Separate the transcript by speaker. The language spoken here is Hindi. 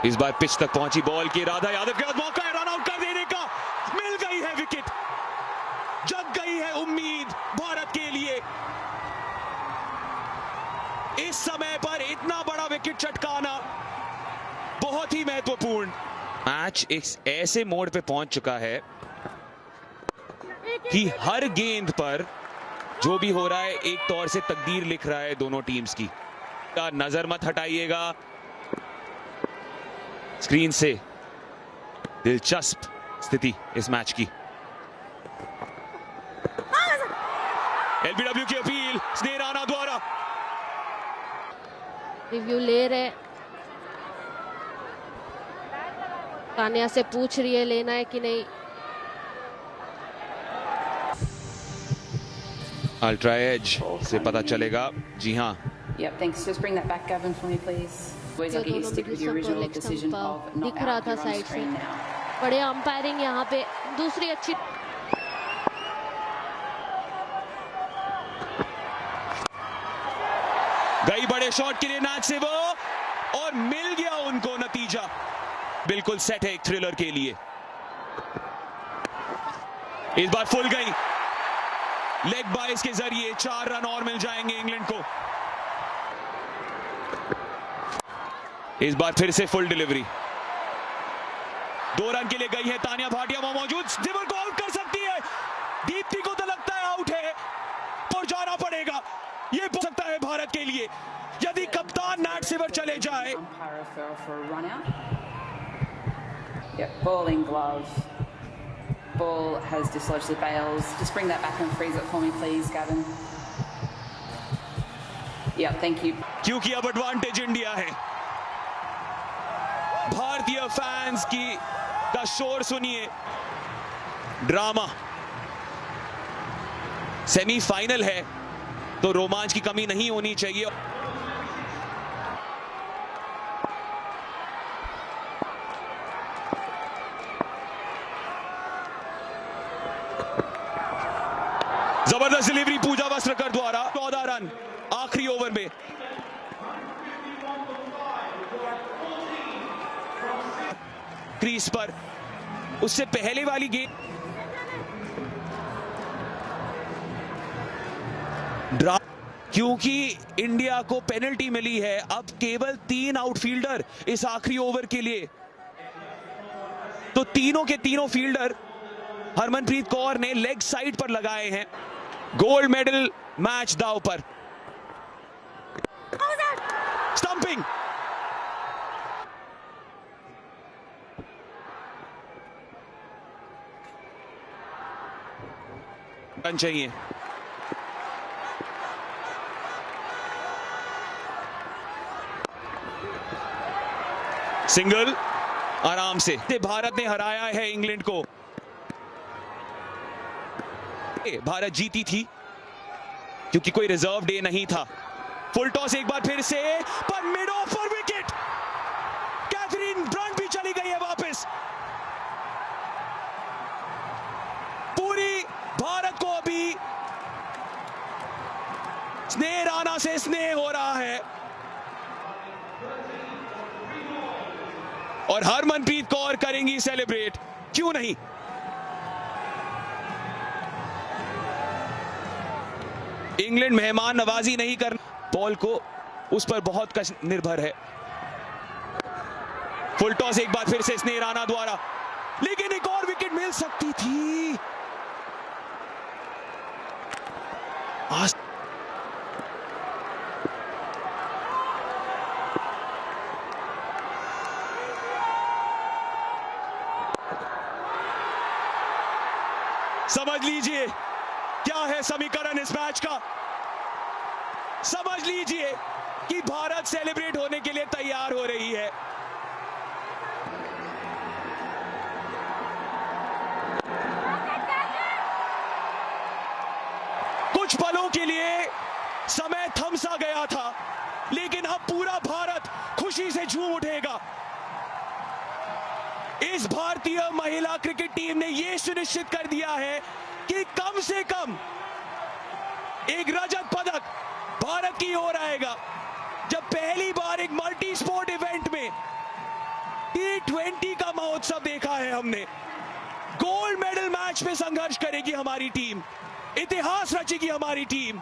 Speaker 1: इस बार पिच तक पहुंची बॉल की राधा यादव के पास मौका है रन आउट कर देने का। मिल गई है विकेट, जग गई है उम्मीद भारत के लिए। इस समय पर इतना बड़ा विकेट चटकाना बहुत ही महत्वपूर्ण। मैच एक ऐसे मोड़ पे पहुंच चुका है कि हर गेंद पर जो भी हो रहा है एक तौर से तकदीर लिख रहा है दोनों टीम्स की। नजर मत हटाइएगा स्क्रीन से। दिलचस्प स्थिति इस मैच की। एलबीडब्ल्यू की अपील स्नेह राणा द्वारा।
Speaker 2: रिव्यू ले रहे, तानिया से पूछ रही है लेना है कि नहीं।
Speaker 1: अल्ट्रा एज से पता चलेगा। जी हाँ,
Speaker 3: Yep, thanks. Just bring that back, Gavin, for me, please. Always lucky you stick with your original decision of not
Speaker 2: दिख रहा
Speaker 3: out
Speaker 2: था
Speaker 3: here on
Speaker 2: साइड से।
Speaker 3: screen now.
Speaker 2: बड़े अंपायरिंग यहाँ पे। दूसरी अच्छी
Speaker 1: गई बड़े शॉट के लिए नाच से वो, और मिल गया उनको नतीजा। बिल्कुल सेट है एक थ्रिलर के लिए। इस बार फुल गई, लेग बाइस के जरिए 4 रन और मिल जाएंगे इंग्लैंड को। इस बार फिर से फुल डिलीवरी। 2 रन के लिए गई है तानिया भाटिया वहां मौजूद। जिवर को आउट कर सकती है। दीप्ति को तो लगता है आउट है और जाना पड़ेगा। ये हो सकता है भारत के लिए यदि कप्तान नैट सिवर चले जाए।
Speaker 3: Umpire referral for a run out. Yep, ball in glove. Ball has dislodged the bails. Just bring that back and freeze it for me, please, Gavin. Yep, thank you.
Speaker 1: क्योंकि अब एडवांटेज इंडिया है। भारतीय फैंस का शोर सुनिए। ड्रामा। सेमीफाइनल है तो रोमांच की कमी नहीं होनी चाहिए। जबरदस्त डिलीवरी पूजा वस्त्रकर द्वारा। 14 रन आखिरी ओवर में। क्रीज पर उससे पहले वाली गेंद ड्रा, क्योंकि इंडिया को पेनल्टी मिली है। अब केवल 3 आउटफील्डर इस आखिरी ओवर के लिए, तो तीनों के तीनों फील्डर हरमनप्रीत कौर ने लेग साइड पर लगाए हैं। गोल्ड मेडल मैच दांव पर। स्टंपिंग। रन चाहिए। सिंगल आराम से। भारत ने हराया है इंग्लैंड को। भारत जीती थी क्योंकि कोई रिजर्व डे नहीं था। फुल टॉस एक बार फिर से, पर mid off for wicket. Katherine Brunt भी चली गई है वापस। पूरी भारत को अभी स्नेह राणा से स्नेह हो रहा है और हरमनप्रीत कौर करेंगी सेलिब्रेट। क्यों नहीं। इंग्लैंड मेहमान नवाजी नहीं कर, बॉल को उस पर बहुत कश निर्भर है। फुल टॉस एक बार फिर से स्नेह राणा द्वारा, लेकिन एक और विकेट मिल सकती थी। समझ लीजिए क्या है समीकरण इस मैच का। समझ लीजिए कि भारत सेलिब्रेट होने के लिए तैयार हो रही है। कुछ पलों के लिए समय थम सा गया था, लेकिन अब पूरा भारत खुशी से झूम उठेगा। इस भारतीय महिला क्रिकेट टीम ने यह सुनिश्चित कर दिया है कि कम से कम एक रजत पदक भारत की ओर आएगा, जब पहली बार एक मल्टी स्पोर्ट इवेंट में T20 का महोत्सव देखा है हमने। गोल्ड मेडल मैच में संघर्ष करेगी हमारी टीम, इतिहास रचेगी हमारी टीम।